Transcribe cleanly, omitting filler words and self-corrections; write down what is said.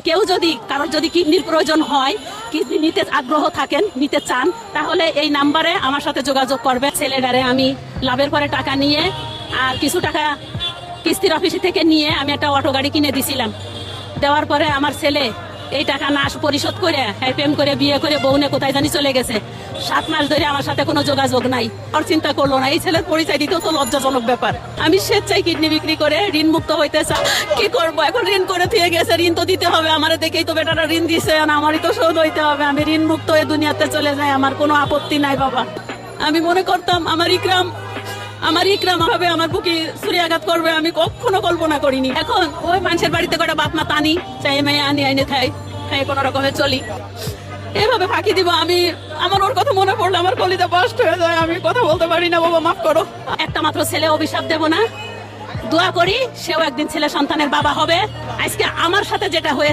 কেউ যদি কারোর যদি কিডনির প্রয়োজন হয়, কিডনি নিতে আগ্রহ থাকেন, নিতে চান, তাহলে এই নাম্বারে আমার সাথে যোগাযোগ করবে। ছেলেটারে আমি লাভের পরে টাকা নিয়ে আর কিছু টাকা কিস্তির অফিস থেকে নিয়ে আমি একটা অটো গাড়ি কিনে দিছিলাম। দেওয়ার পরে আমার ছেলে এই টাকা না পরিশোধ করে প্রেম করে বিয়ে করে বউনে কোথায় জানি চলে গেছে। 7 মাস ধরে আমার সাথে কোনো যোগাযোগ নাই। আর চিন্তা করলো না, এই ছেলের পরিচয় দিতেও তো লজ্জাজনক ব্যাপার। আমি স্বেচ্ছায় কিডনি বিক্রি করে ঋণ মুক্ত হইতে চাই। কি করবো এখন? ঋণ করে থুয়ে গেছে, ঋণ তো দিতে হবে। আমার দেখেই তো বেটারা ঋণ দিছে, আমারই তো শোধ হইতে হবে। আমি ঋণ মুক্ত হয়ে দুনিয়াতে চলে যাই, আমার কোনো আপত্তি নাই বাবা। আমি মনে করতাম আমার ইকরাম ভাবে আমার বুকে ছুরিয়াঘাত করবে, আমি কখনো কল্পনা করিনি। এখন ওই মানুষের বাড়িতে কটা বাপ মা টানি চাই মেয়ে আনি আইনে খাই কোনো রকমে চলি, এভাবে ফাঁকি দিব। আমার ওর কথা মনে পড়লে আমার কলিজা বাস্ট হয়ে যায়, আমি কথা বলতে পারি না। বাবা মাফ করো। একটা মাত্র ছেলে, অভিশাপ দেব না, দোয়া করি সেও একদিন ছেলে সন্তানের বাবা হবে। আজকে আমার সাথে যেটা হয়েছে